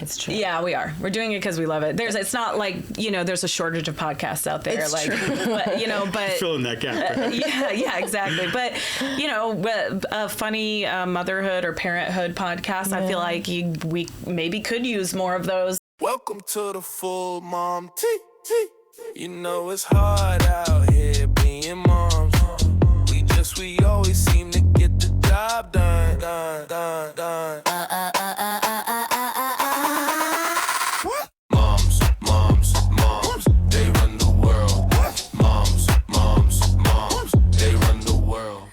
It's true. Yeah, we are. We're doing it because we love it. It's not like, there's a shortage of podcasts out there. It's true. But filling that gap. Right? yeah, exactly. But, a funny motherhood or parenthood podcast, I feel like we maybe could use more of those. Welcome to the full Momty. You know it's hard out here being moms. We always seem to get the job done. Moms, they run the world. Moms, they run the world.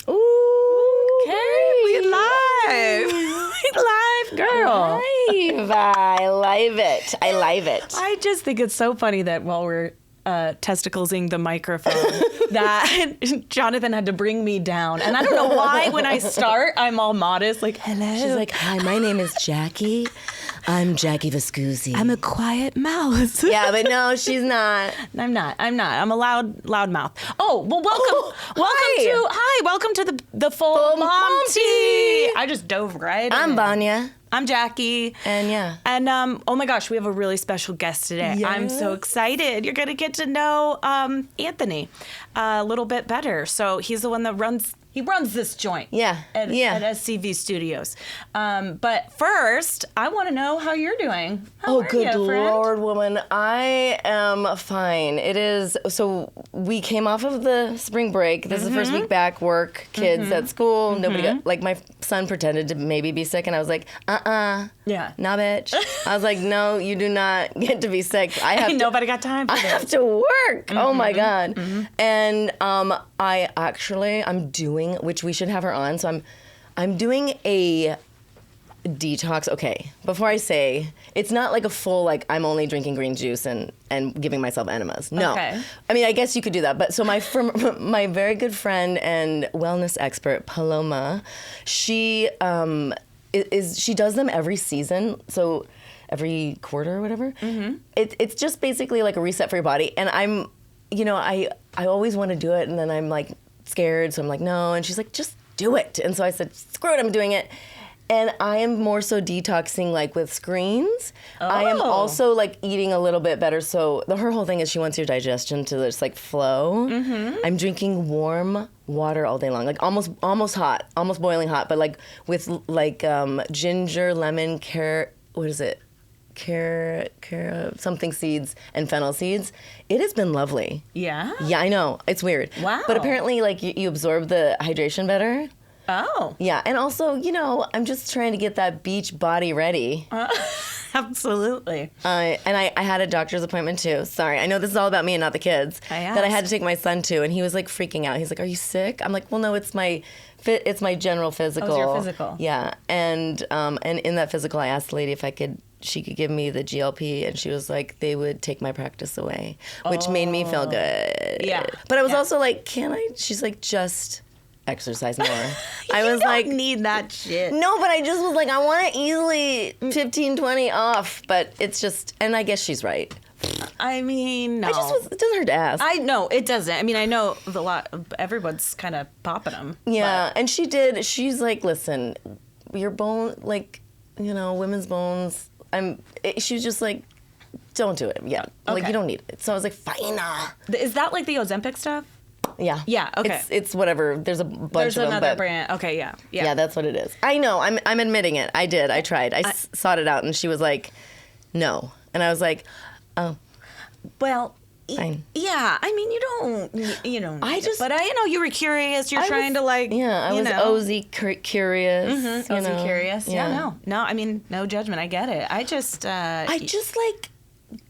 Ooh, Okay, we live. We live, girl. I love it. I just think it's so funny that while we're testiclesing the microphone that Jonathan had to bring me down. And I don't know why when I start, I'm all modest, like, hello. She's like, hi, my name is Jackie. I'm Jackie Viscusi. I'm a quiet mouse. Yeah, but no, she's not. I'm not. I'm a loud mouth. Oh, well, welcome to the full Momty. I just dove right in. I'm Vonia. I'm Jackie. And oh my gosh, we have a really special guest today. Yes. I'm so excited. You're going to get to know Anthony a little bit better. So he's the one that runs this joint. Yeah. At SCV Studios. But first, I want to know how you're doing. How are good you, friend? Lord, woman. I am fine. It is, so we came off of the spring break. This is the first week back, work, kids at school. Nobody got, my son pretended to maybe be sick, and I was like, Yeah. nah, bitch. I was like, no, you do not get to be sick. Nobody got time for I this. have to work. Oh my God. And I'm doing, which we should have her on. So I'm doing a detox. Okay, before I say, it's not like a full, I'm only drinking green juice and giving myself enemas. No. Okay. I mean, I guess you could do that. But so my very good friend and wellness expert, Paloma, she she does them every season. So every quarter or whatever. It's just basically like a reset for your body. And I always want to do it, and then I'm like scared, so I'm like, no. And she's like, just do it. And so I said, screw it, I'm doing it. And I am more so detoxing with screens. I am also eating a little bit better. So her whole thing is she wants your digestion to just flow. I'm drinking warm water all day long, almost hot, almost boiling hot, but with ginger, lemon, something seeds and fennel seeds. It has been lovely. Yeah? Yeah, I know. It's weird. Wow. But apparently, you absorb the hydration better. Oh. Yeah, and also, I'm just trying to get that beach body ready. Absolutely. And I had a doctor's appointment too. Sorry, I know this is all about me and not the kids. That I had to take my son to, and he was freaking out. He's like, "Are you sick?" I'm like, "Well, no, it's my general physical." Oh, it's your physical. Yeah, and in that physical, I asked the lady if she could give me the GLP, and she was like, they would take my practice away, which made me feel good. Yeah. But I was also like, can I? She's like, just exercise more. I was like, need that shit. no, but I just was like, I want to easily 15, 20 off, but it's just, and I guess she's right. I mean, no. It doesn't hurt to ask. I know, it doesn't. I mean, I know everyone's kind of popping them. Yeah, and she's like, listen, your bone, women's bones, she was just like, don't do it. Yeah, Okay. you don't need it. So I was like, fine. Is that the Ozempic stuff? Yeah. Yeah, okay. It's whatever. There's a bunch of them. There's another brand. Okay, yeah. Yeah, that's what it is. I know. I'm admitting it. I did. I tried. I sought it out, and she was like, no. And I was like, oh. Well, fine. Yeah. I mean, you don't. I just. But you were curious. You're trying to Yeah, I was OZ curious. OZ curious. Yeah. No. I mean, no judgment. I get it. I just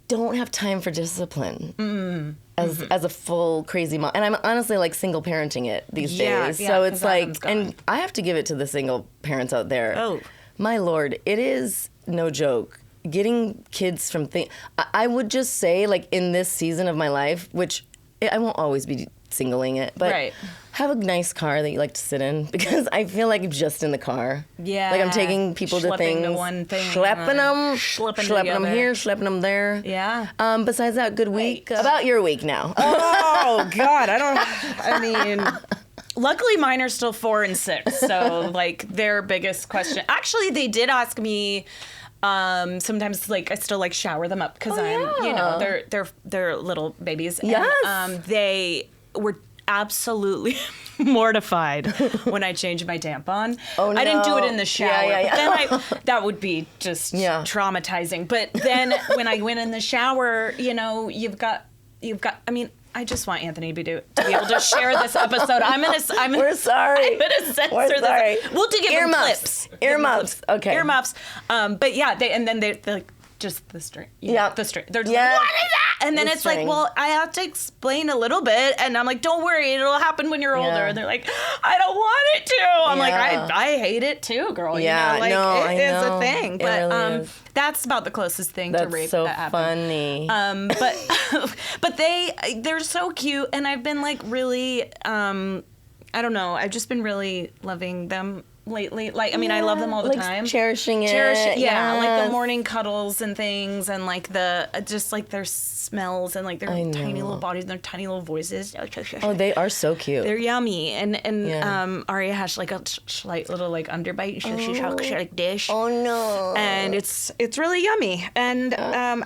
don't have time for discipline. As a full crazy mom, and I'm honestly single parenting it these days. So it's and I have to give it to the single parents out there. Oh, my Lord, it is no joke. Getting kids from I would just say in this season of my life, which I won't always be singling it, but have a nice car that you like to sit in, because I feel like just in the car. Yeah. I'm taking people to things. To one thing. Schlepping them here, schlepping them there. Yeah. Besides that, good week. About your week now. Oh, God. I mean... Luckily, mine are still 4 and 6, so their biggest question. Actually, they did ask me Sometimes like I still like shower them up because they're little babies. Yes. And, they were absolutely mortified when I changed my tampon. Oh, no. I didn't do it in the shower. Yeah. But then that would be just traumatizing. But then when I went in the shower, you've got. I mean, I just want Anthony to be able to share this episode. We're sorry. I'm gonna censor We're sorry. this. We'll give them clips. Earmuffs. Okay. Earmuffs. But yeah, they're like just the string. The string. They're just like, what is that? And then it's like, well, I have to explain a little bit, and I'm like, don't worry, it'll happen when you're older. And they're like, I don't want it to. I'm like, I hate it too, girl. Yeah, it is a thing. But really is. That's about the closest thing to rape that happened. That's so funny. But they're so cute, and I've been like really, I don't know, I've just been really loving them lately. Like, I mean, I love them all the time. Cherishing it. Yeah, like the morning cuddles and things, and like just like their smells and like their tiny little bodies and their tiny little voices. Oh, they are so cute. They're yummy. And Aria has like a slight little like underbite. She's like dish. Oh no. And it's really yummy. And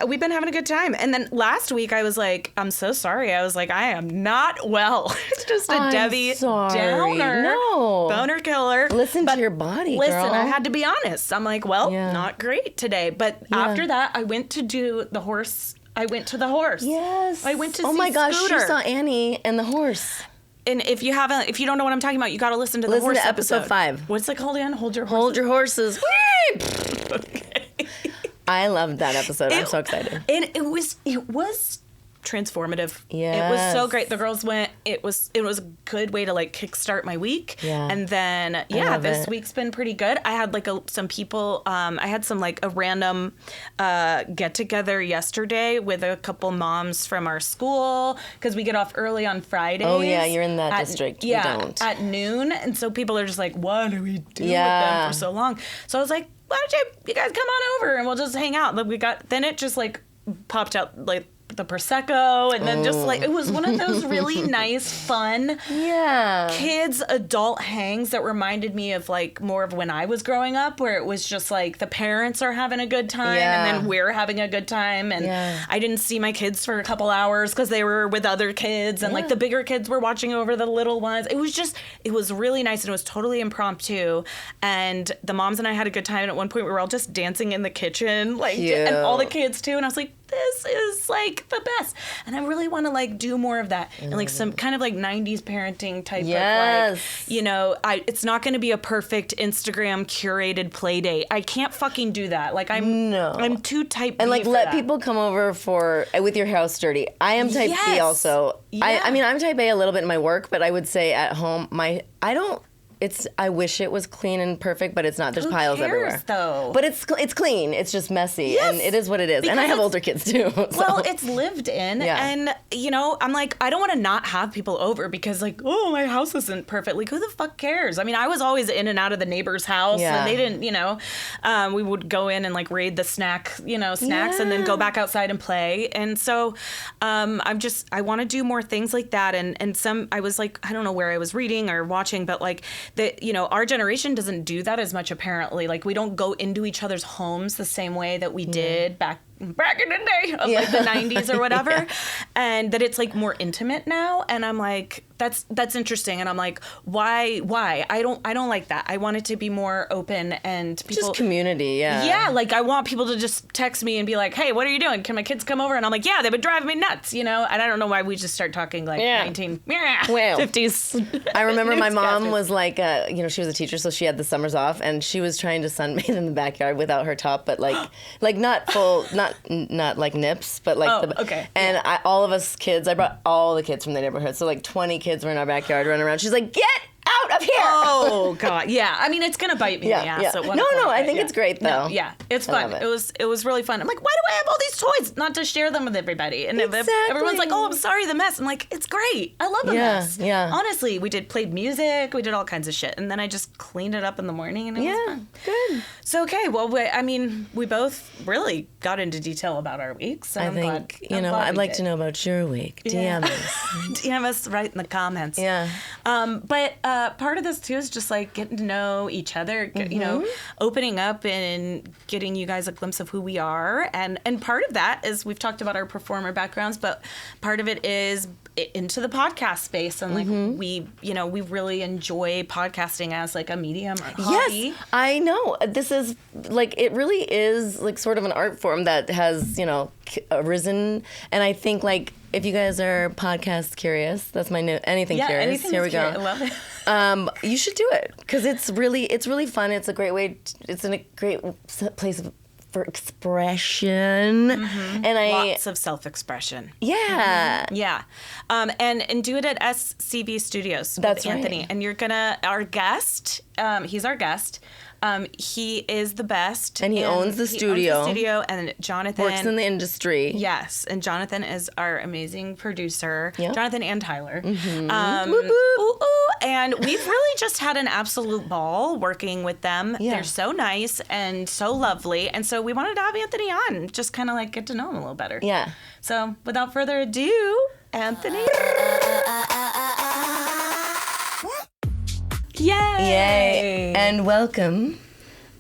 we've been having a good time. And then last week I was like, I'm so sorry. I was like, I am not well. It's just a Debbie Downer. No. Boner killer. Listen to your body, girl. Listen, I had to be honest. I'm like, well, not great today. But after that, I went to do the horse. I went to the horse. Yes. I went to see Oh my gosh, Scooter. she saw Annie and the horse. And if you don't know what I'm talking about, you got to listen to the horse episode 5. What's it called again? Hold your horses. Hold your horses. Okay. I loved that episode. I'm so excited. And it was transformative. Yes. It was so great. The girls went. It was a good way to like kickstart my week. Yeah. And then this week's been pretty good. I had like some people. I had some like a random get together yesterday with a couple moms from our school because we get off early on Fridays. Oh yeah, you're in that district. Yeah, we don't. at noon, and so people are just like, "What do we do with them for so long?" So I was like, "Why don't you guys come on over and we'll just hang out?" Then it just like popped out like the Prosecco, and then just like it was one of those really nice, fun kids adult hangs that reminded me of like more of when I was growing up, where it was just like the parents are having a good time and then we're having a good time, and I didn't see my kids for a couple hours because they were with other kids, and like the bigger kids were watching over the little ones. It was really nice, and it was totally impromptu, and the moms and I had a good time, and at one point we were all just dancing in the kitchen, like and all the kids too, and I was like, this is like the best. And I really want to like do more of that and like some kind of like 90s parenting type of like, it's not going to be a perfect Instagram curated play date. I can't fucking do that. Like I'm too type B and like for let that. people come over with your house dirty. I am type B also. Yeah. I mean, I'm type A a little bit in my work, but I would say at home, I wish it was clean and perfect, but it's not. There's piles everywhere. Though? But it's clean. It's just messy, and it is what it is. And I have older kids too. So. Well, it's lived in, and I'm like, I don't want to not have people over because like, oh, my house isn't perfect. Like, who the fuck cares? I mean, I was always in and out of the neighbor's house, and they didn't, we would go in and like raid the snacks, and then go back outside and play. And so, I want to do more things like that. And some, I was like, I don't know where I was reading or watching, but like. That our generation doesn't do that as much apparently. Like we don't go into each other's homes the same way that we did back in the day of like the 90s or whatever, and that it's like more intimate now. And I'm like, that's interesting. And I'm like, why? I don't like that. I want it to be more open and people, just community. Yeah, like I want people to just text me and be like, hey, what are you doing? Can my kids come over? And I'm like, yeah, they've been driving me nuts, And I don't know why we just start talking like 1950s. I remember my mom was like, she was a teacher, so she had the summers off, and she was trying to sunbathe in the backyard without her top, but like not full, not like nips, but like And all of us kids, I brought all the kids from the neighborhood, so like 20 kids were in our backyard running around. She's like, get out of here! Oh God, yeah. I mean, it's gonna bite me in the ass. At one point, I think it's great though. No, it's fun. It was really fun. I'm like, why do I have all these toys? Not to share them with everybody. And if everyone's like, oh, I'm sorry, the mess. I'm like, it's great. I love a mess. Yeah. Honestly, we played music. We did all kinds of shit, and then I just cleaned it up in the morning, and it was fun. Good. So okay, well, we both really got into detail about our weeks. And I'd like to know about your week. DM us. DM us right in the comments. Yeah. But part part of this too is just like getting to know each other, you know, opening up and getting you guys a glimpse of who we are. And part of that is we've talked about our performer backgrounds, but part of it is into the podcast space. And like we really enjoy podcasting as like a medium or hobby. Yes, I know. This is like, it really is like sort of an art form that has, you know, arisen. And I think like, if you guys are podcast curious, that's my new anything curious. Here we go. I love it. You should do it because it's really fun. It's a great way. It's a great place for expression, and lots of self-expression. Yeah, yeah, and do it at SCV Studios. That's with Anthony, right. and you're our guest. He's our guest. He is the best. And he owns the studio. And Jonathan works in the industry. Yes, and Jonathan is our amazing producer. Yep. Jonathan and Tyler. Whoop. And we've really just had an absolute ball working with them. Yeah. They're so nice and so lovely. And so we wanted to have Anthony on, just kind of like get to know him a little better. Yeah. So without further ado, Anthony. Yay! And welcome,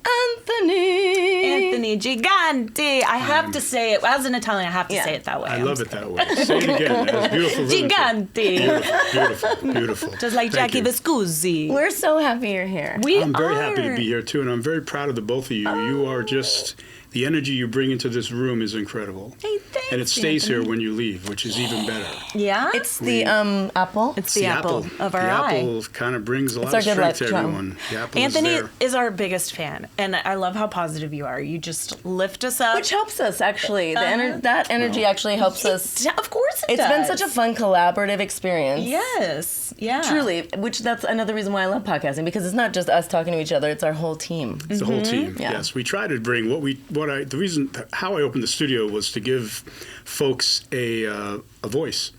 Anthony Gigante. I have to say it. As an Italian, I have to say it that way. I love it that way. Say it again. That's beautiful. Gigante. Beautiful. Just like Thank Jackie you. Viscusi. We're so happy you're here. I'm very happy to be here, too, and I'm very proud of the both of you. You are just... The energy you bring into this room is incredible. Hey, thanks, and it stays Anthony. here when you leave, which is even better. Yeah? It's the apple. It's the apple of our eye. The apple kind of brings a lot It's of our good strength to luck charm. everyone. The apple Anthony is there. is our biggest fan, and I love how positive you are. You just lift us up. Which helps us, actually. That energy actually helps us. Of course it It's does. been such a fun collaborative experience. Yes. Yeah. Truly, which that's another reason why I love podcasting, because it's not just us talking to each other, it's our whole team. It's the whole team. Yeah. Yes, we try to bring the reason how I opened the studio was to give folks a voice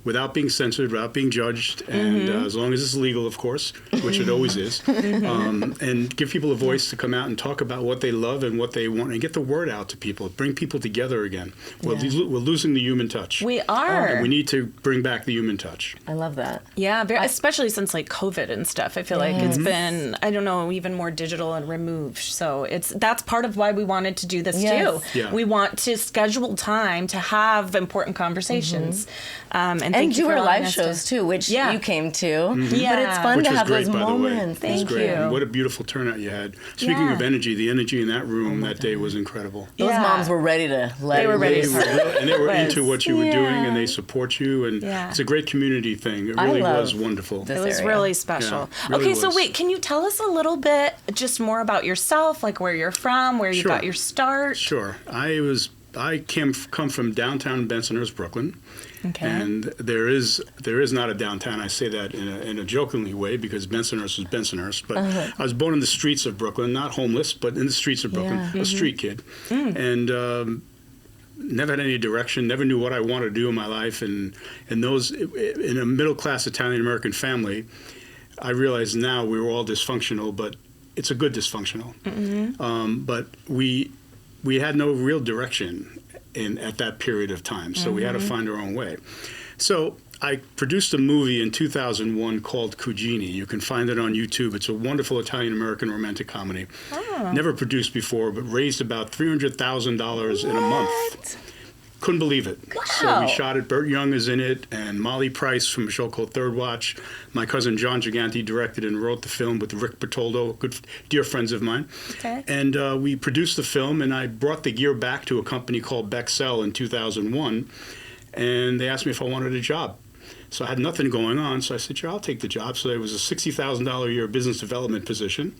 without being censored, without being judged, and as long as it's legal, of course, which it always is, and give people a voice to come out and talk about what they love and what they want, and get the word out to people, bring people together again. We're losing the human touch. We are. And we need to bring back the human touch. I love that. Yeah, especially since like COVID and stuff. I feel like it's been, I don't know, even more digital and removed. So that's part of why we wanted to do this too. Yeah. We want to schedule time to have important conversations. And thank you do for our allowing live us shows too, which Yeah. you came to. Yeah. But it's fun Which to was have great, those by the way. moments. It was Thank great. you. And what a beautiful turnout you had. Speaking Yeah. of energy, the energy in that room that day was incredible. Those Yeah. moms were ready to let They were it ready loose. to And they were Yes. into what you were doing, Yeah. and they support you, and Yeah. it's a great community thing. It I really love was wonderful. this It was area. really special. Yeah, really Okay, so was. wait, can you tell us a little bit just more about yourself, like where you're from, where you Sure. got your start? Sure. I come from downtown Bensonhurst, Brooklyn. Okay. And there is not a downtown. I say that in a jokingly way because Bensonhurst is Bensonhurst. But I was born in the streets of Brooklyn, not homeless, but in the streets of Brooklyn, Yeah. a street kid. And never had any direction, never knew what I wanted to do in my life. And in a middle-class Italian-American family, I realize now we were all dysfunctional, but it's a good dysfunctional. But we had no real direction at that period of time, so we had to find our own way. So I produced a movie in 2001 called Cugini. You can find it on YouTube. It's a wonderful Italian-American romantic comedy. Never produced before, but raised about $300,000 in a month. Couldn't believe it. So Wow. we shot it. Burt Young is in it, and Molly Price from a show called Third Watch. My cousin John Gigante directed and wrote the film with Rick Bertoldo, dear friends of mine. Okay. And we produced the film, and I brought the gear back to a company called Bexell in 2001, and they asked me if I wanted a job. So I had nothing going on, so I said, sure, I'll take the job. So it was a $60,000 a year business development position.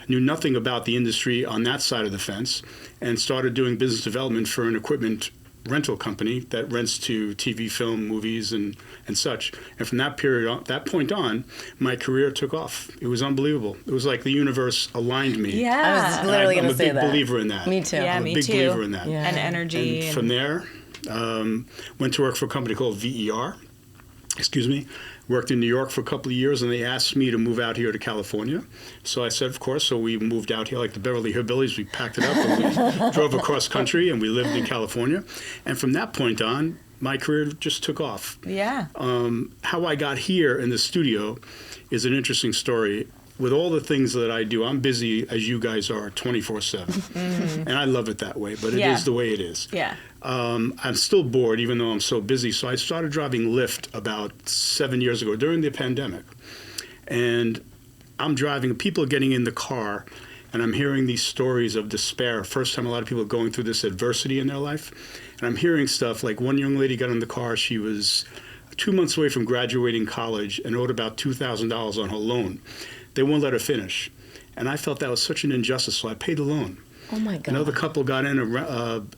I knew nothing about the industry on that side of the fence, and started doing business development for an equipment rental company that rents to TV, film, movies, and such. And from that point on, my career took off. It was unbelievable. It was like the universe aligned me. Yeah. I was literally I'm going to say that. a big believer in that. Me too. Yeah, I'm a me big too. believer in that. Yeah. And energy. And from there, went to work for a company called VER. Worked in New York for a couple of years, and they asked me to move out here to California. So I said, of course. So we moved out here like the Beverly Hillbillies. We packed it up and we drove across country, and we lived in California. And from that point on, my career just took off. Yeah. How I got here in the studio is an interesting story. With all the things that I do, I'm busy as you guys are 24/7, and I love it that way. But it is the way it is. Yeah. I'm still bored, even though I'm so busy. So I started driving Lyft about 7 years ago during the pandemic, and I'm driving. People are getting in the car, and I'm hearing these stories of despair. First time a lot of people are going through this adversity in their life, and I'm hearing stuff like one young lady got in the car. She was 2 months away from graduating college and owed about $2,000 on her loan. They won't let her finish. And I felt that was such an injustice, so I paid the loan. Oh, my God. Another couple got in,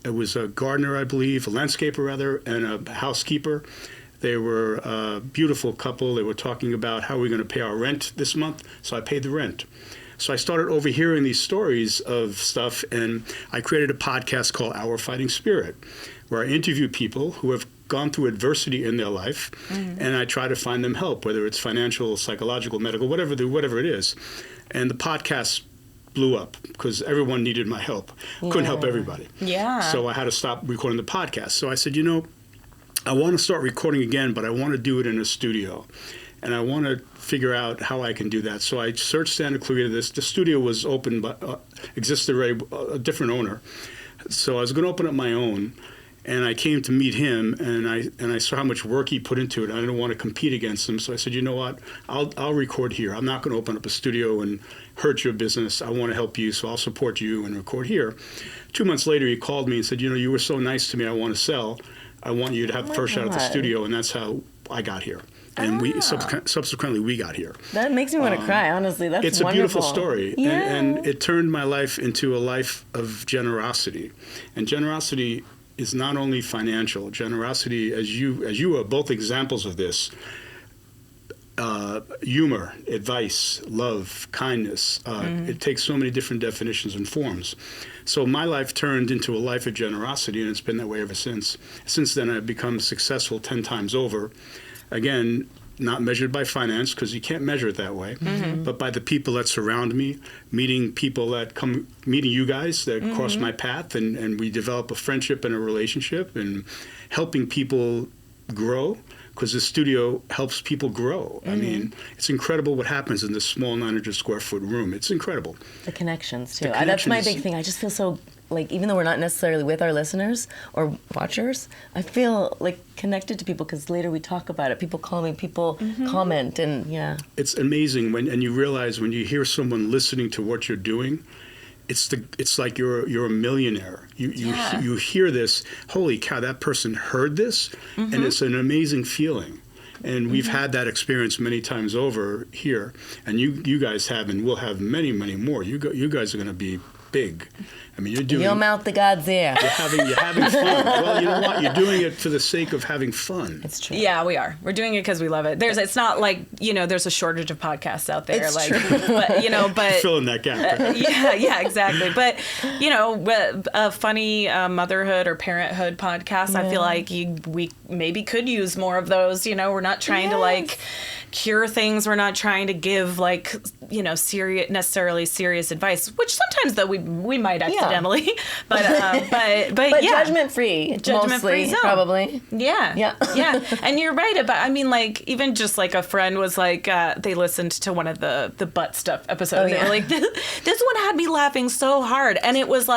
it was a gardener, I believe, a landscaper, rather, and a housekeeper. They were a beautiful couple. They were talking about how we're going to pay our rent this month, so I paid the rent. So I started overhearing these stories of stuff, and I created a podcast called Our Fighting Spirit, where I interview people who have gone through adversity in their life, and I try to find them help, whether it's financial, psychological, medical, whatever it is. And the podcast blew up because everyone needed my help. Couldn't help everybody. Yeah. So I had to stop recording the podcast. So I said, I want to start recording again, but I want to do it in a studio. And I want to figure out how I can do that. So I searched Santa Clarita. The studio was open, but existed already, a different owner. So I was going to open up my own. And I came to meet him, and I saw how much work he put into it. I didn't want to compete against him, so I said, you know what? I'll record here. I'm not going to open up a studio and hurt your business. I want to help you, so I'll support you and record here. 2 months later, he called me and said, you were so nice to me. I want to sell. I want you to have the first shot at the studio, and that's how I got here. And we subsequently we got here. That makes me want to cry, honestly. That's it's wonderful. A beautiful story. Yeah. And it turned my life into a life of generosity. And generosity is not only financial. Generosity, as you are both examples of this, humor, advice, love, kindness. It takes so many different definitions and forms. So my life turned into a life of generosity, and it's been that way ever since. Since then, I've become successful 10 times over. Again, not measured by finance, because you can't measure it that way, but by the people that surround me, meeting people that meeting you guys that cross my path, and we develop a friendship and a relationship, and helping people grow, because the studio helps people grow. I mean, it's incredible what happens in this small 900 square foot room. It's incredible. The connections, too. That's my big thing. I just feel so, even though we're not necessarily with our listeners or watchers, I feel connected to people because later we talk about it. People call me, people comment, and yeah. It's amazing and you realize when you hear someone listening to what you're doing, it's like you're a millionaire. You hear this, holy cow, that person heard this, and it's an amazing feeling. And we've had that experience many times over here, and you guys have, and we'll have many, many more. You guys are going to be big. I mean, you're doing your mouth to God's ear. You're having fun. Well, you know what? You're doing it for the sake of having fun. It's true. Yeah, we are. We're doing it because we love it. It's not like there's a shortage of podcasts out there. It's true. But fill in that gap. Right? Yeah, exactly. But a funny motherhood or parenthood podcast. I feel like we maybe could use more of those. We're not trying to cure things. We're not trying to give necessarily serious advice, which sometimes though we might accidentally, but judgment free zone. Probably. Yeah. And you're right about. Even just a friend was they listened to one of the butt stuff episodes. They were like, this one had me laughing so hard, and it was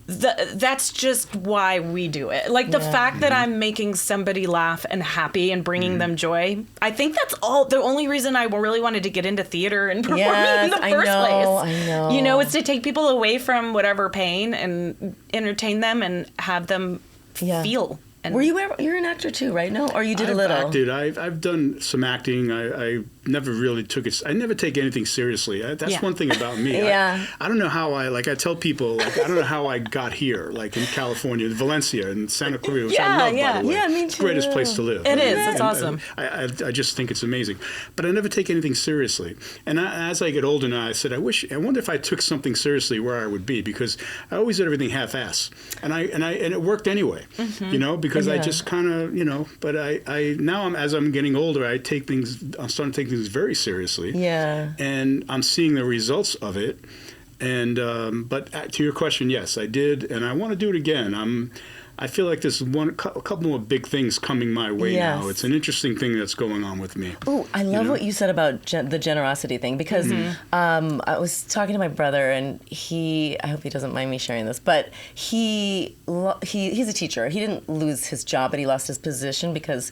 that's just why we do it. The fact that I'm making somebody laugh and happy and bringing them joy. I think that's the only reason I really wanted to get into theater and performing in the first place. I know. It's to take people away from whatever pain and entertain them and have them feel. And you're an actor too, right? No, or you did a little. I've done some acting. I never really took it. I never take anything seriously. That's one thing about me. I don't know how I tell people I don't know how I got here, in California, Valencia and Santa Clarita, which I love, by the way. Yeah, me too. It's the greatest place to live. It is. It's awesome. I just think it's amazing. But I never take anything seriously. And as I get older now, I said, I wonder if I took something seriously where I would be, because I always did everything half-ass. And it worked anyway, because I just kind of, but I now as I'm getting older, I'm starting to take things very seriously. Yeah. And I'm seeing the results of it. And but to your question, yes, I did, and I want to do it again. I feel like there's a couple more big things coming my way now. It's an interesting thing that's going on with me. Oh, I love what you said about the generosity thing, because I was talking to my brother, and I hope he doesn't mind me sharing this, but he's a teacher. He didn't lose his job, but he lost his position because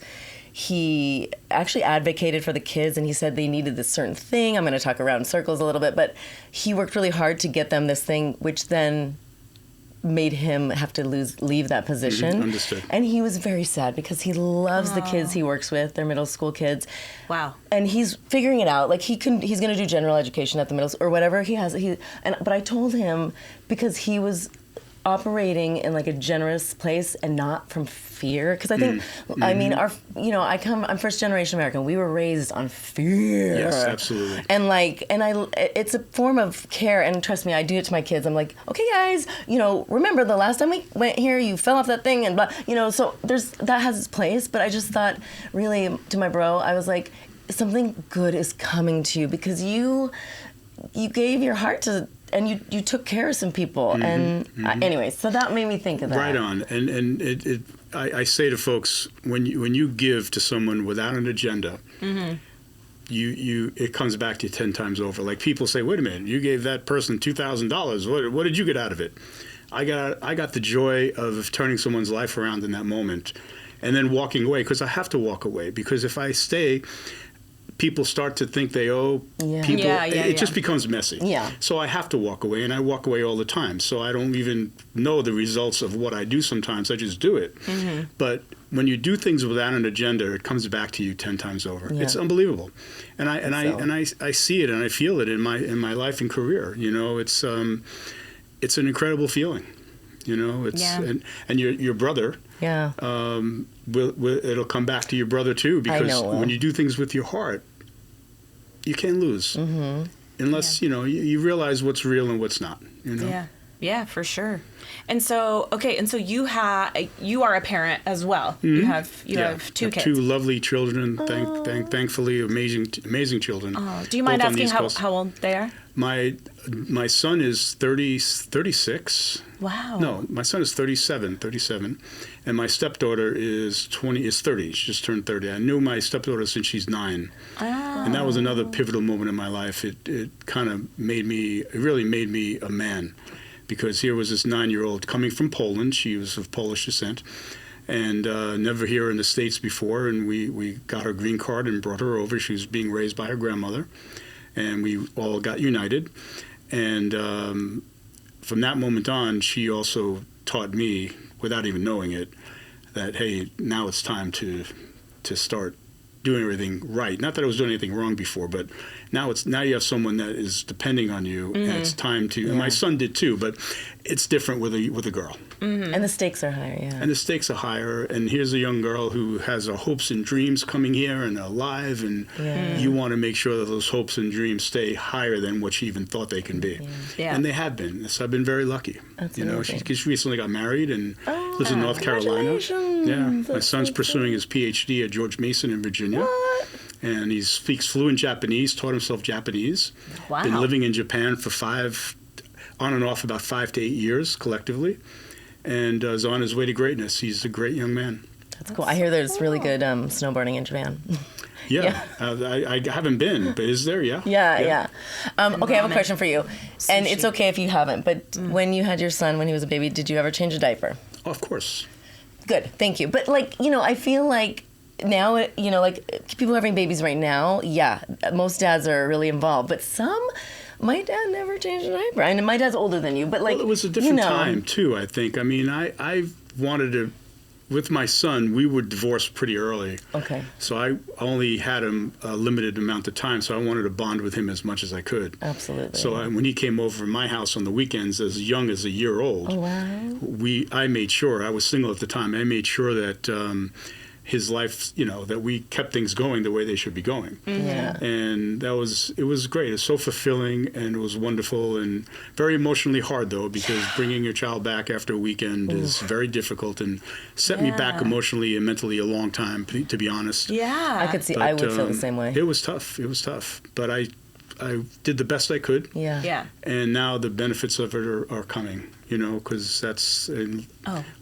he actually advocated for the kids, and he said they needed this certain thing. I'm going to talk around in circles a little bit, but he worked really hard to get them this thing, which then made him have to leave that position. Understood. And he was very sad because he loves the kids he works with. They're middle school kids. Wow. And he's figuring it out. Like he's going to do general education at the middle school or whatever he has. But I told him, because he was operating in like a generous place and not from fear, because I think I mean I'm first generation American. We were raised on fear. Yes, absolutely. And it's a form of care, and trust me, I do it to my kids. I'm like, okay guys, remember the last time we went here, you fell off that thing, and blah, so that has its place. But I just thought, really, to my bro, I was like, something good is coming to you because you gave your heart to, and you took care of some people. Anyway, so that made me think of that. Right on. And I say to folks, when you give to someone without an agenda, it comes back to you 10 times over. Like people say, wait a minute, you gave that person $2,000. What did you get out of it? I got the joy of turning someone's life around in that moment, and then walking away, because I have to walk away, because if I stay, people start to think they owe people. It just becomes messy. Yeah. So I have to walk away, and I walk away all the time. So I don't even know the results of what I do sometimes. I just do it. But when you do things without an agenda, it comes back to you 10 times over. Yeah. It's unbelievable. And I see it and I feel it in my life and career. It's an incredible feeling. And your brother. Yeah. It'll come back to your brother too, because when you do things with your heart, you can't lose, unless you realize what's real and what's not. Yeah, for sure. And so you are a parent as well. You have two kids. Two lovely children. Thankfully, amazing children. Oh, do you mind asking how old they are? My son is 36. Wow. No, my son is 37, and my stepdaughter is 30. She just turned 30. I knew my stepdaughter since she's 9. Oh. And that was another pivotal moment in my life. It kind of really made me a man, because here was this 9-year-old coming from Poland. She was of Polish descent, and never here in the States before. And we got her green card and brought her over. She was being raised by her grandmother, and we all got united. And from that moment on, she also taught me, without even knowing it, that, hey, now it's time to start doing everything right. Not that I was doing anything wrong before, but now you have someone that is depending on you, and it's time to. And my son did too, but it's different with a girl. And the stakes are higher, yeah. And the stakes are higher. And here's a young girl who has her hopes and dreams coming here and alive, and you want to make sure that those hopes and dreams stay higher than what she even thought they can be. Yeah. And they have been. So I've been very lucky. That's she recently got married and lives in North Carolina. Yeah. My son's pursuing his PhD at George Mason in Virginia. What? And he speaks fluent Japanese, taught himself Japanese. Wow. Been living in Japan for on and off about 5 to 8 years collectively, and is on his way to greatness. He's a great young man. That's cool. I hear there's really good snowboarding in Japan. I haven't been, but is there? Yeah. Yeah. Okay, I have a question for you. And it's okay if you haven't, but when you had your son, when he was a baby, did you ever change a diaper? Oh, of course. Good, thank you. But I feel like now, people having babies right now, most dads are really involved, but my dad never changed a diaper. And my dad's older than you, but it was a different time too, I think. I mean, I wanted to, with my son, we were divorced pretty early. Okay. So I only had him a limited amount of time, so I wanted to bond with him as much as I could. Absolutely. So when he came over to my house on the weekends, as young as a year old, I made sure, I was single at the time, I made sure that his life, that we kept things going the way they should be going. Yeah. And it was great. It was so fulfilling, and it was wonderful, and very emotionally hard, though, because bringing your child back after a weekend is very difficult and set me back emotionally and mentally a long time, to be honest. Yeah. I could see, I would feel the same way. It was tough. But I did the best I could. Yeah. Yeah. And now the benefits of it are coming, because that's in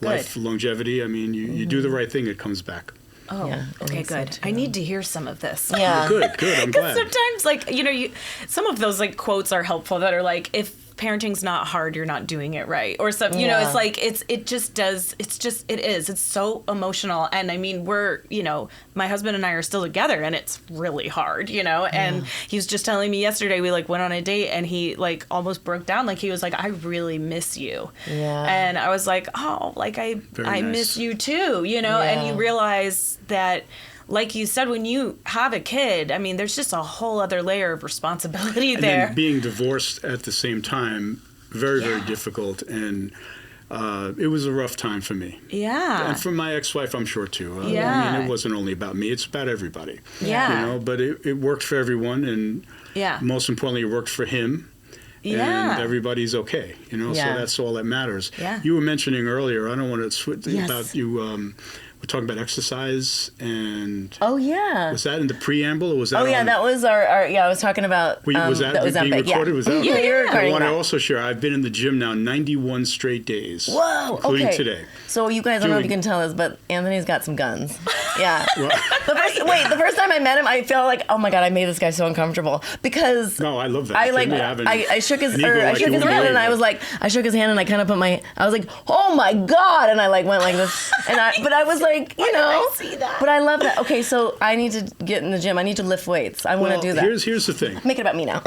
life good. longevity. I mean, you do the right thing, it comes back. Oh, Yeah, I okay, think so, good. too. I need to hear some of this. Yeah. Good. I'm glad. Sometimes, some of those quotes are helpful that are like, if parenting's not hard, you're not doing it right, or something. Yeah. It's like it is. It's so emotional, and I mean, my husband and I are still together, and it's really hard, And he was just telling me yesterday we went on a date, and he almost broke down. He was like, I really miss you. Yeah. And I was like, oh, I nice. miss you too, And you realize that. Like you said, when you have a kid, I mean, there's just a whole other layer of responsibility And there. then being divorced at the same time, very, very difficult. And it was a rough time for me. Yeah. And for my ex-wife, I'm sure, too. Yeah. I mean, it wasn't only about me. It's about everybody. Yeah. But it worked for everyone. And most importantly, it worked for him. Yeah. And everybody's okay, so that's all that matters. Yeah. You were mentioning earlier, I don't want to switch Yes. about you, we're talking about exercise, and Oh, yeah. was that in the preamble, or was that Oh, yeah, on, that was our I was talking about. was that being epic, recorded? Yeah. Was that Yeah, you're I recording want to that. also share, I've been in the gym now 91 straight days. Whoa, including okay. today. So you guys, I don't know if you Doing- can tell us, but Anthony's got some guns. Yeah. Well, The first time I met him, I felt like, oh my God, I made this guy so uncomfortable because no, I love that. I shook his an ego like you hand wouldn't and I believe was it. like, I shook his hand and I kind of I was like, oh my God, and I went like this, but I was like, I see that? But I love that. Okay, so I need to get in the gym. I need to lift weights. I want to do that. Here's the thing. Make it about me now.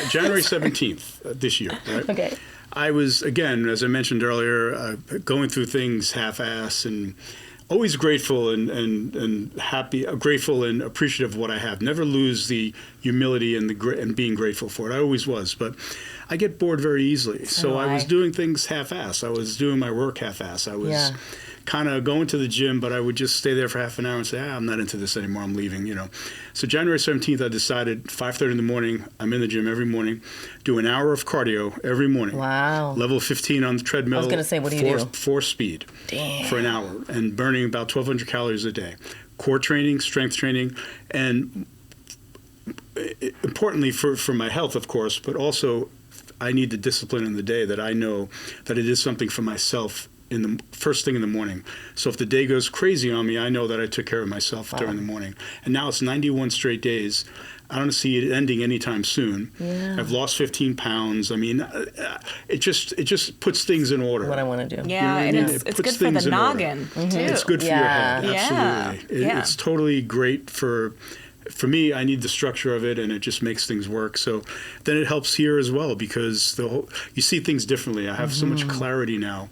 January 17th this year, right? Okay. I was, again, as I mentioned earlier, going through things half-ass and always grateful and happy, grateful and appreciative of what I have. Never lose the humility and being grateful for it. I always was, but I get bored very easily. So I was doing things half-ass. I was doing my work half-ass. I was kind of going to the gym, but I would just stay there for half an hour and say, I'm not into this anymore. I'm leaving, So January 17th, I decided 5:30 in the morning, I'm in the gym every morning, do an hour of cardio every morning. Wow. Level 15 on the treadmill. I was gonna say, what do you do? 4 speed. Damn. For an hour and burning about 1,200 calories a day. Core training, strength training, and importantly for my health, of course, but also I need the discipline in the day that I know that it is something for myself in the first thing in the morning. So if the day goes crazy on me, I know that I took care of myself during the morning. And now it's 91 straight days. I don't see it ending anytime soon. Yeah. I've lost 15 pounds. I mean, it just puts things in order. What I want to do. Yeah, You know what I and mean? it's It good puts for the things in order. noggin, too. It's good for your head, Yeah. absolutely. Yeah. It's totally great for me. I need the structure of it, and it just makes things work. So then it helps here as well because you see things differently. I have so much clarity now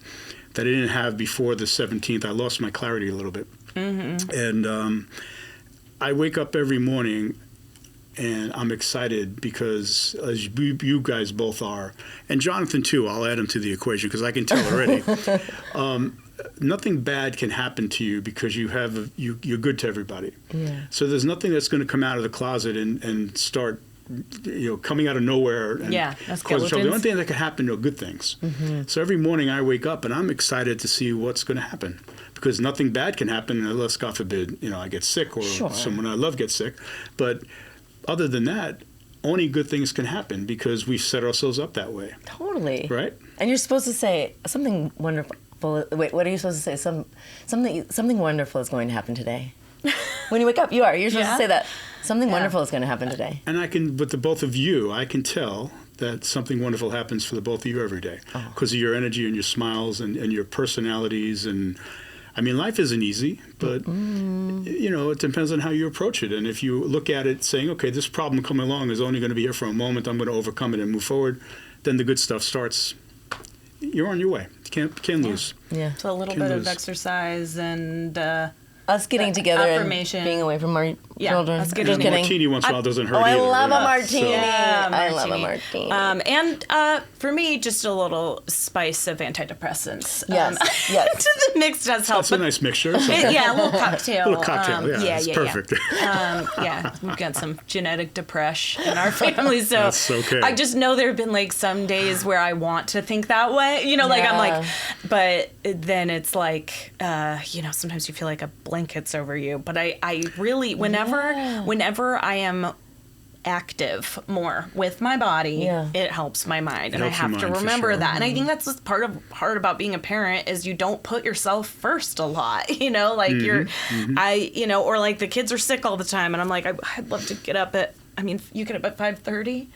that I didn't have before the 17th. I lost my clarity a little bit. And I wake up every morning and I'm excited because, as you guys both are, and Jonathan too, I'll add him to the equation because I can tell already, nothing bad can happen to you because you're good to everybody. Yeah. So there's nothing that's going to come out of the closet and start coming out of nowhere and that's cause trouble. The skeletons. only thing that can happen are good things. So every morning I wake up and I'm excited to see what's going to happen because nothing bad can happen unless, God forbid, I get sick or someone I love gets sick. But other than that, only good things can happen because we set ourselves up that way. Totally. Right? And you're supposed to say something wonderful. Wait, what are you supposed to say? Something wonderful is going to happen today. When you wake up, you're supposed to say that. Something wonderful is going to happen today. And with the both of you, I can tell that something wonderful happens for the both of you every day because of your energy and your smiles and your personalities. And I mean, life isn't easy, but it depends on how you approach it. And if you look at it saying, okay, this problem coming along is only going to be here for a moment, I'm going to overcome it and move forward, then the good stuff starts. You're on your way. You can't lose. Yeah. So a little Can bit lose. of exercise and Us getting together affirmation. and being away from our children. us getting Just And a kidding. martini once in a while doesn't hurt Oh, I either. love a right? martini. Yeah, I love a martini. martini. And for me, just a little spice of antidepressants. Yes, yes. The mix does help. That's a nice mixture. So- Yeah, a little cocktail. A little cocktail, it's perfect. Yeah, we've got some genetic depression in our family, so That's okay. I just know there have been some days where I want to think that way. I'm but then it's sometimes you feel like a blanket's over you. But I really, whenever I am active more with my body, it helps my mind. And I have to remember that. And I think that's just hard about being a parent is you don't put yourself first a lot, like or like the kids are sick all the time. And I'm like, I'd love to get up you get up at 5:30?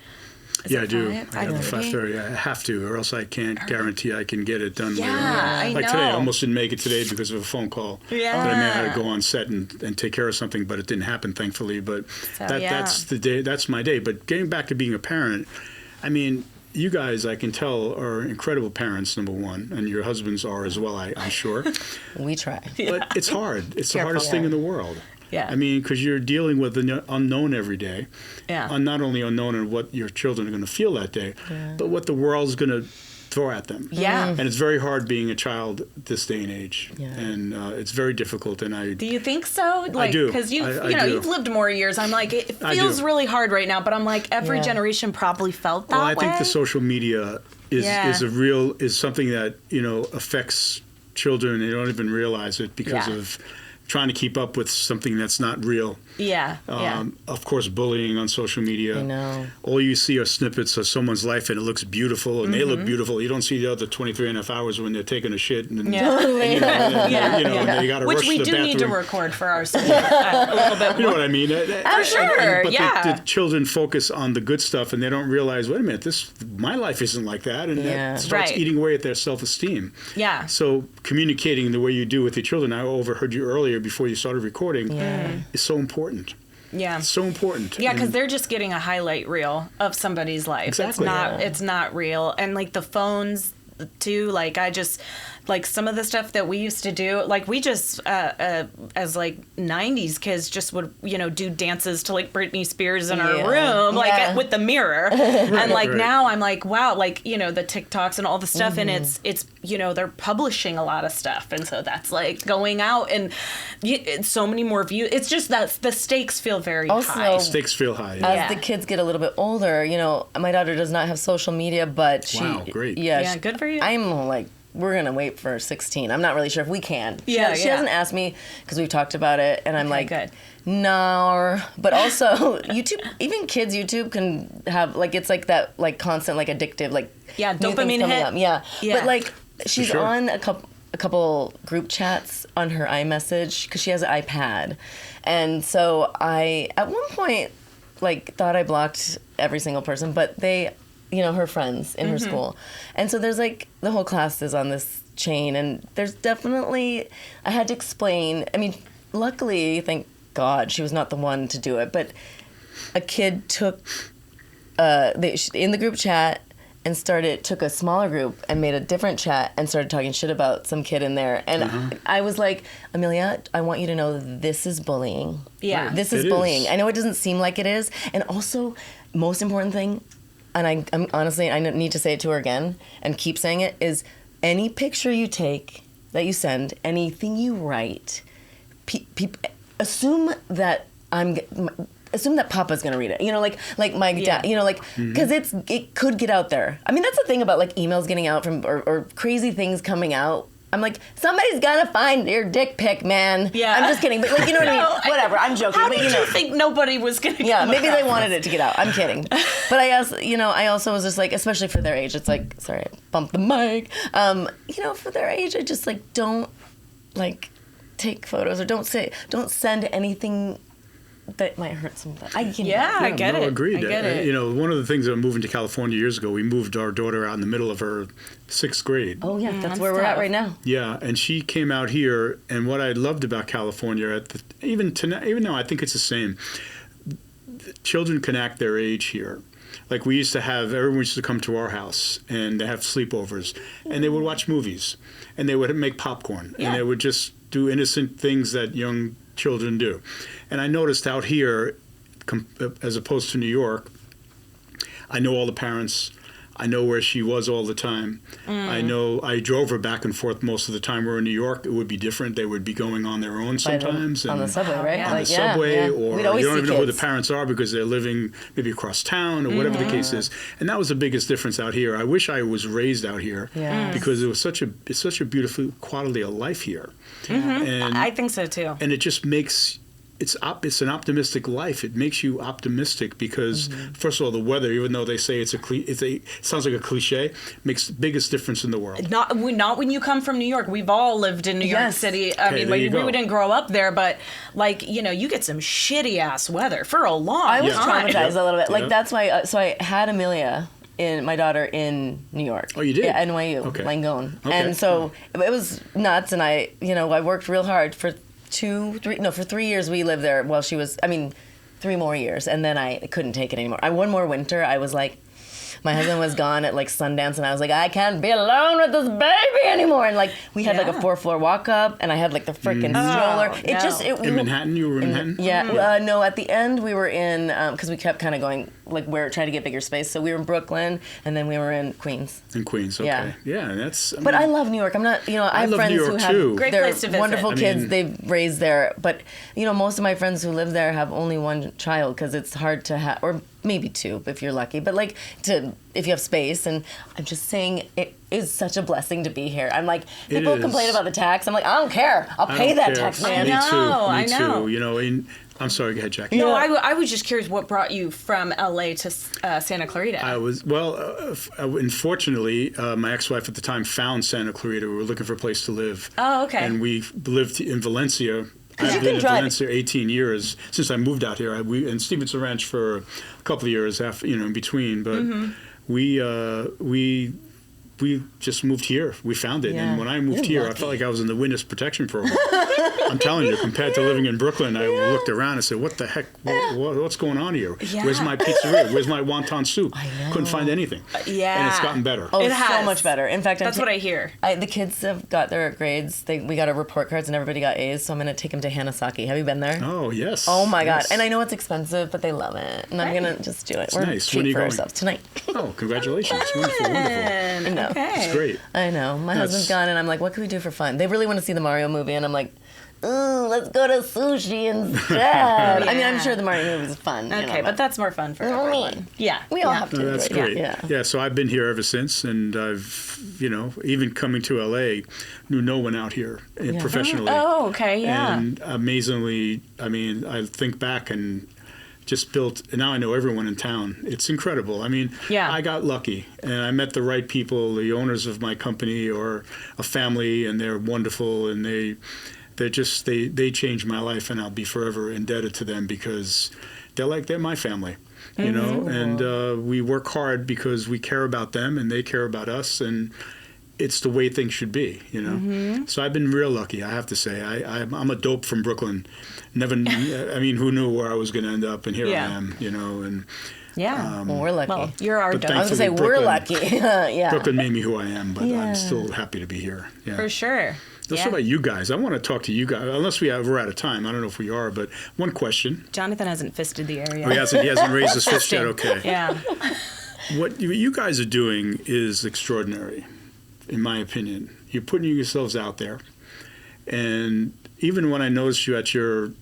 Yeah, I do. I get up at 5:30. I have to, or else I can't guarantee I can get it done later. I know. Today, I almost didn't make it today because of a phone call. Yeah. But I may have to go on set and take care of something, but it didn't happen, thankfully. But that's the day. That's my day. But getting back to being a parent, I mean, you guys, I can tell, are incredible parents, number one, and your husbands are as well, I'm sure. We try. But it's hard. It's the hardest thing in the world. Yeah. I mean, because you're dealing with the unknown every day. Yeah. Not only unknown in what your children are going to feel that day, but what the world's going to throw at them. Yeah. And it's very hard being a child this day and age. Yeah. And it's very difficult. And do you think so? I do. Because you've lived more years. I'm like, it feels really hard right now. But I'm like, every generation probably felt that way. Well, I think the social media is something that affects children. They don't even realize it because of trying to keep up with something that's not real. Yeah. Of course, bullying on social media. I know. All you see are snippets of someone's life, and it looks beautiful, and they look beautiful. You don't see the other 23 and a half hours when they're taking a shit. And you got to rush Which we the do bathroom. Need to record for our son a little bit more. You know what I mean? For sure, but the children focus on the good stuff, and they don't realize, wait a minute, my life isn't like that, and that starts eating away at their self-esteem. Yeah. So communicating the way you do with your children, I overheard you earlier before you started recording, is so important. Yeah. It's so important. Yeah, because they're just getting a highlight reel of somebody's life. Exactly. It's not real. And like the phones too, like I just like some of the stuff that we used to do, like we just as like 90s kids just would do dances to like Britney Spears in our room, like with the mirror. And like now I'm like, wow, like the TikToks and all the stuff, and it's they're publishing a lot of stuff, and so that's like going out, and it's so many more views. It's just that the stakes feel very high. Stakes feel high. As the kids get a little bit older, my daughter does not have social media, but great. Yeah, good for you. I'm like, we're going to wait for 16. I'm not really sure if we can. She hasn't asked me because we've talked about it, and I'm good. No. But also, YouTube, even kids' YouTube can have, like, it's like that, like, constant, like, addictive, like, dopamine hit. Yeah. But, like, she's on a couple group chats on her iMessage because she has an iPad. And so I, at one point, like, thought I blocked every single person, but they... her friends in her school. And so there's like the whole class is on this chain, and there's definitely, I had to explain, I mean, luckily, thank God, she was not the one to do it, but a kid took, in the group chat and took a smaller group and made a different chat and started talking shit about some kid in there. And I was like, Amelia, I want you to know this is bullying. Yeah. This is bullying. I know it doesn't seem like it is. And also, most important thing, and I'm honestly, I need to say it to her again and keep saying it, is any picture you take that you send, anything you write, assume that Papa's gonna read it. Like my dad. Because it could get out there. I mean, that's the thing about like emails getting out from or crazy things coming out. I'm like, somebody's gotta find your dick pic, man. Yeah. I'm just kidding, but like, you know what I mean? Whatever. I'm joking. How but did you think nobody was gonna? Yeah, maybe they wanted it to get out. I'm kidding. But I also was just like, especially for their age, it's like, sorry, I bumped the mic. For their age, I just like don't like take photos or don't send anything that might hurt somebody. I get it. Agreed. I get it. One of the things that moving to California years ago, we moved our daughter out in the middle of her 6th grade. Oh yeah, that's where we're at right now. Yeah, and she came out here, and what I loved about California, even now, I think it's the same. Children can act their age here. Like we used to have, everyone used to come to our house and they have sleepovers, and they would watch movies, and they would make popcorn, and they would just do innocent things that young children do. And I noticed out here, as opposed to New York, I know all the parents. I know where she was all the time. I know I drove her back and forth most of the time. We're in New York, it would be different. They would be going on their own sometimes. On the subway, right? On the subway, or you don't even know who the parents are because they're living maybe across town or whatever the case is. And that was the biggest difference out here. I wish I was raised out here because it was such a beautiful quality of life here. And I think so too. And it just makes it's an optimistic life. It makes you optimistic because, first of all, the weather, even though they say it sounds like a cliche, makes the biggest difference in the world. Not when you come from New York. We've all lived in New York City. I mean, we didn't grow up there, but like, you get some shitty ass weather for a long time. I was traumatized a little bit. Like that's why. So I had Amelia, my daughter, in New York. Oh, you did? Yeah, NYU, Langone. Okay. And so it was nuts. And I worked real hard for 3 years we lived there while she was, 3 more years. And then I couldn't take it anymore. One more winter, I was like, my husband was gone at like Sundance, and I was like, I can't be alone with this baby anymore. And like we had like a 4-floor walk up, and I had like the freaking stroller. In Manhattan, you were in Manhattan? Yeah, no. At the end, we were in because we kept kind of going like we're trying to get bigger space. So we were in Brooklyn, and then we were in Queens. In Queens, okay. Yeah, that's. But I love New York. I'm not, I have friends who have great place to visit. Wonderful kids they've raised there. But most of my friends who live there have only one child because it's hard to have, or maybe 2 if you're lucky. But like if you have space, and I'm just saying it is such a blessing to be here. I'm like, people complain about the tax. I'm like, I don't care. I'll pay that tax, man. I know. Too. I'm sorry, go ahead, Jackie. No, I was just curious what brought you from LA to Santa Clarita. Unfortunately, my ex-wife at the time found Santa Clarita. We were looking for a place to live. Oh, okay. And we lived in Valencia. I've been in Valencia 18 years since I moved out here. And Stevenson Ranch for a couple of years after, in between. But we just moved here. We found it. And when I moved here, I felt like I was in the witness protection program. I'm telling you, compared to living in Brooklyn, I looked around and said, what the heck? What's going on here? Yeah. Where's my pizzeria? Where's my wonton soup? I know. Couldn't find anything. And it's gotten better. Oh, it has. So much better. In fact, that's what I hear. The kids have got their grades. We got our report cards and everybody got A's, so I'm going to take them to Hanasaki. Have you been there? Oh, yes. Oh, my God. And I know it's expensive, but they love it. And I'm going to just do it. We're nice. Treat for ourselves tonight. Oh, congratulations. Wonderful. I know. Okay. It's great. I know. My husband's gone, and I'm like, what can we do for fun? They really want to see the Mario movie, and I'm like, let's go to sushi instead. I'm sure the Mario movie is fun. Okay, but that's more fun for everyone. Yeah. We all have to enjoy it. That's great. Yeah, so I've been here ever since, and I've, even coming to LA, knew no one out here professionally. Oh, okay, yeah. And amazingly, I think back and just built, and now I know everyone in town. It's incredible. I got lucky, and I met the right people, the owners of my company or a family, and they're wonderful, and they changed my life, and I'll be forever indebted to them because they're my family, and we work hard because we care about them and they care about us, and it's the way things should be, So I've been real lucky, I have to say. I'm a dope from Brooklyn. Never, who knew where I was going to end up, and here I am, and. Yeah. Well, we're lucky. Well, you're our dope. I was going to say, we're lucky. Yeah. Brooklyn made me who I am, but I'm still happy to be here. Yeah. For sure. Let's talk about you guys. I want to talk to you guys, unless we're out of time. I don't know if we are, but one question. Jonathan hasn't fisted the area. Oh, he hasn't raised his fist yet? Okay. Yeah. What you guys are doing is extraordinary, in my opinion. You're putting yourselves out there. And even when I noticed you at your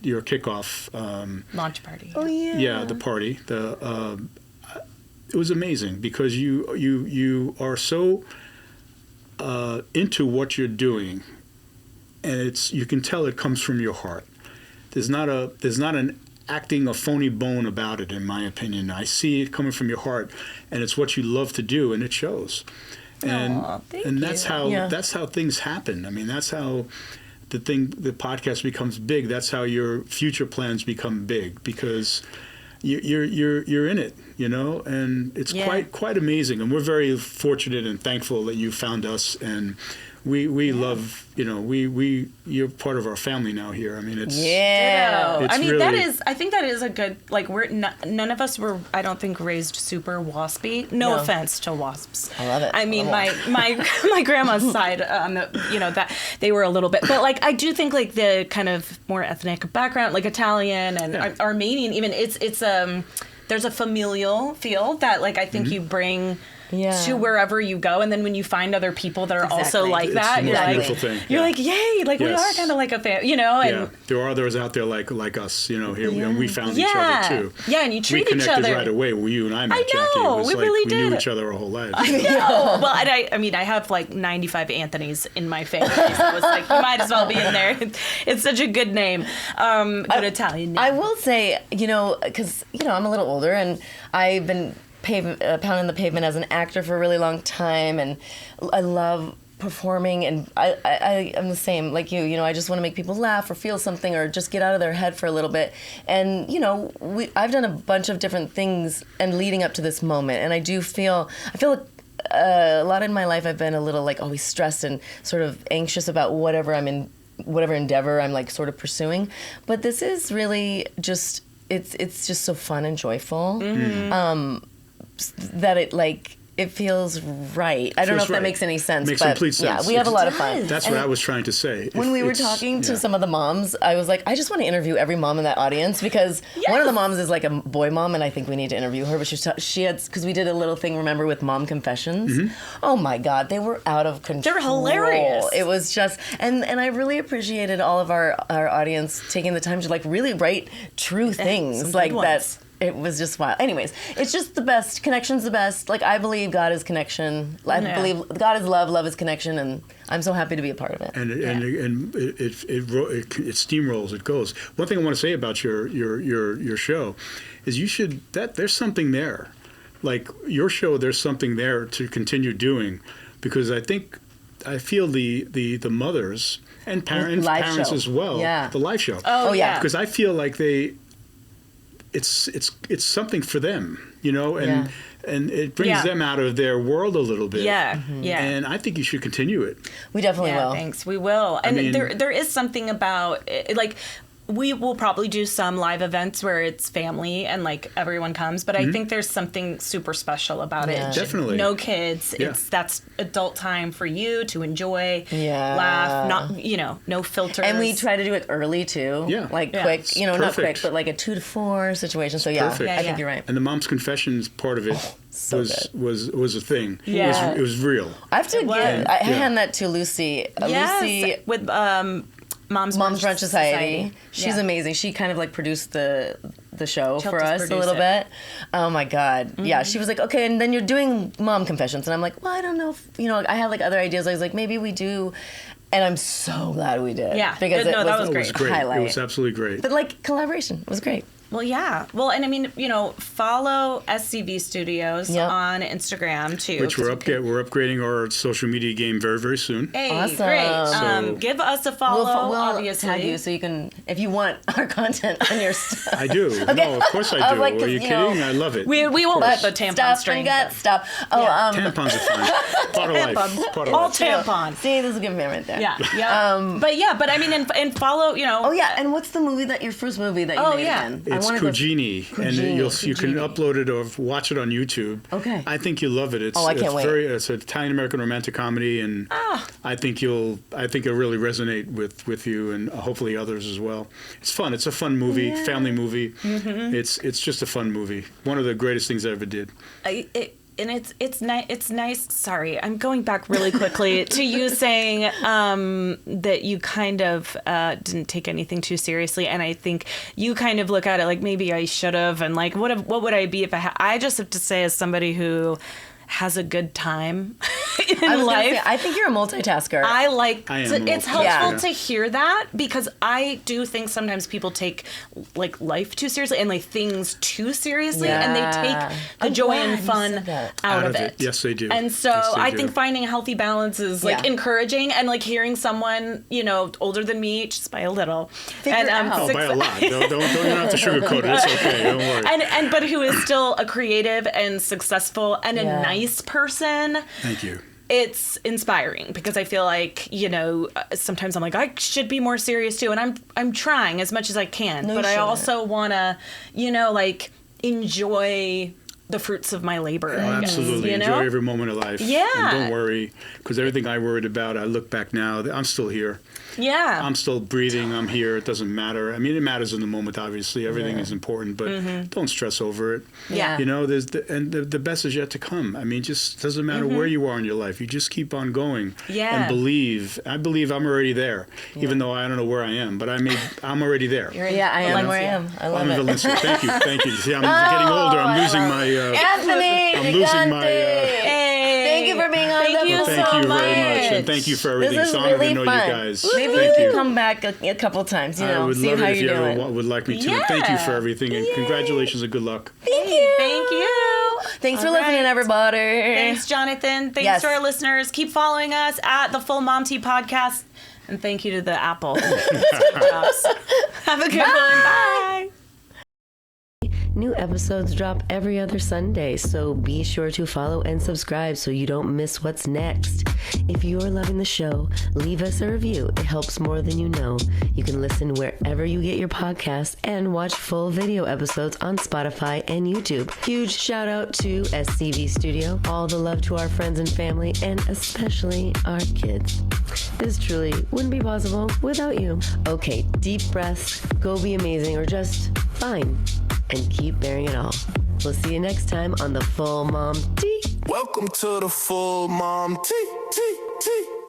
kickoff launch party. Oh yeah. Yeah, the party. It was amazing because you are so into what you're doing, and you can tell it comes from your heart. There's not an acting a phony bone about it, in my opinion. I see it coming from your heart, and it's what you love to do, and it shows. And that's how things happen. That's how the podcast becomes big. That's how your future plans become big, because you're in it, and it's quite amazing. And we're very fortunate and thankful that you found us, and we love, you're part of our family now here. It's really, I think that is a good, none of us were, I don't think, raised super waspy. No offense to wasps. I love it. My grandma's side, that they were a little bit, but I do think the kind of more ethnic background, Italian and Armenian, even it's there's a familial feel that I think you bring to wherever you go. And then when you find other people that are also Exactly. like It's that, the you're most like, beautiful thing. you're like, yay, like we Yes. are kind of like a fan, you know? And Yeah, there are others out there like us, you know, here, and we found each yeah. other too. Yeah, and you treat we each connected other. right away when you and I met, I Jackie. know, It was we like really we knew did. each other our whole lives. No. Well, and I mean, I have like 95 Anthonys in my family, so it was like, you might as well be in there. It's such a good name. Good Italian name. I will say, you know, because, you know, I'm a little older and I've been pounding the pavement as an actor for a really long time, and I love performing, and I am the same like you know, I just want to make people laugh or feel something or just get out of their head for a little bit. And, you know, I've done a bunch of different things and leading up to this moment, and I feel like a lot in my life I've been a little like always stressed and sort of anxious about whatever endeavor I'm like sort of pursuing. But this is really just it's just so fun and joyful. That it feels right. I don't know if that makes any sense. Makes but complete sense. Yeah, we have a lot of fun. That's what I was trying to say. When we were talking to some of the moms, I was like, I just want to interview every mom in that audience, because one of the moms is like a boy mom, and I think we need to interview her. But she had, because we did a little thing, remember, with mom confessions. Mm-hmm. Oh my God, they were out of control. They were hilarious. It was just, and I really appreciated all of our audience taking the time to like really write true things some like good that. ones. It was just wild. Anyways, it's just the best. Connection's the best. Like, I believe God is connection. I believe God is love. Love is connection, and I'm so happy to be a part of it. And it steamrolls. It goes. One thing I want to say about your show is there's something there, like your show. There's something there to continue doing, because I feel the mothers and parents show. as well. Yeah. The live show. Oh, yeah. Because I feel like it's something for them, you know, and it brings them out of their world a little bit. Yeah, yeah. And I think you should continue it. We definitely Yeah, will. thanks. We will. And I mean, there is something about it, like, we will probably do some live events where it's family and like everyone comes, but I think there's something super special about it. Definitely. No kids. Yeah. That's adult time for you to enjoy, Yeah. laugh, not, no filters. And we try to do it early too. Yeah. Like Yeah. quick, not quick, Perfect. but like a 2 to 4 situation. So yeah, Perfect. I Yeah, think you're right. And the mom's confessions part of it so was a thing. Yeah. It was real. I have to was. I hand that to Lucy. Yes, Lucy, with Mom's Brunch Society. She's Yeah. amazing. She kind of like produced the show She for helped us us a produce little it. bit. Oh my God. Yeah, she was like, okay, and then you're doing mom confessions. And I'm like, well, I don't know if, I had like other ideas. I was like, maybe we do. And I'm so glad we did. Yeah. Because No, that was It was great. Highlight. It was absolutely great. But like collaboration. It was great. Well, yeah. Well, and I mean, follow SCV Studios on Instagram too. Which we're upgrading our social media game very, very soon. Hey, Awesome. great. So- Give us a follow, We'll obviously. tag you so you can, if you want our content on your stuff. I do. No, of course I do. like, Are 'cause, you you kidding? know, I love it. We won't Of let course. the tampon Stuff string. and gut stuff. Oh, Yeah. Tampons are fine. Part of life. Part of All life. tampons. See, this is a good man right there. Yeah, yeah. But I mean, and follow, Oh yeah, and what's the movie your first movie that you Oh, made yeah. again? It's Cugini, and you can upload it or watch it on YouTube. Okay. I think you'll love it. It's, I can't wait. It's an Italian American romantic comedy, and I think it'll really resonate with you and hopefully others as well. It's fun. It's a fun movie, family movie. Mm-hmm. It's just a fun movie. One of the greatest things I ever did. And it's nice. It's nice. Sorry, I'm going back really quickly to you saying that you kind of didn't take anything too seriously, and I think you kind of look at it like maybe I should have, and like what would I be if I just have to say, as somebody who has a good time in life. I think you're a multitasker. I like I am it's multitasking. helpful to hear that, because I do think sometimes people take like life too seriously and like things too seriously, and they take the I'm joy glad and you fun said that. out of it. Yes, they do. And so Yes, they I do. think finding a healthy balance is like encouraging, and like hearing someone, older than me, just by a little, Figure it out. Oh, by a lot. Don't even have to sugarcoat it. It's okay. Don't worry. but who is still a creative and successful and a nice person. Thank you. It's inspiring, because I feel like, sometimes I'm like, I should be more serious too, and I'm trying as much as I can, but I also want to, enjoy the fruits of my labor. Oh, absolutely. Enjoy every moment of life. Yeah. And don't worry, because everything I worried about, I look back now, I'm still here. Yeah. I'm still breathing. I'm here. It doesn't matter. I mean, it matters in the moment, obviously. Everything is important, but don't stress over it. Yeah. You know, the best is yet to come. I mean, just doesn't matter where you are in your life. You just keep on going and believe. I believe I'm already there, even though I don't know where I am, but I'm already there. Yeah, I am where I am. I love I'm in it. Valencia. Thank you. Thank you. See, I'm getting older. I'm losing my... Anthony I'm losing my... Thank you for being on the Well, thank you very much, and thank you for everything. This is It's an honor really to know fun. you guys. Maybe Thank you you. can come back a couple times, I would see love how it if you you're ever doing. would like me to. Yeah. Thank you for everything, and congratulations and good luck. Thank you. Thank you. Thanks for All listening, right. everybody. Thanks, Jonathan. Thanks Yes. to our listeners. Keep following us at the Full Momty Podcast. And thank you to the Apple. Have a good one. Bye. New episodes drop every other Sunday, so be sure to follow and subscribe so you don't miss what's next. If you're loving the show, leave us a review. It helps more than you know. You can listen wherever you get your podcasts and watch full video episodes on Spotify and YouTube. Huge shout out to SCV Studio, all the love to our friends and family, and especially our kids. This truly wouldn't be possible without you. Okay, deep breaths, go be amazing or just fine. And keep bearing it all. We'll see you next time on the Full Momty. Welcome to the Full Momty.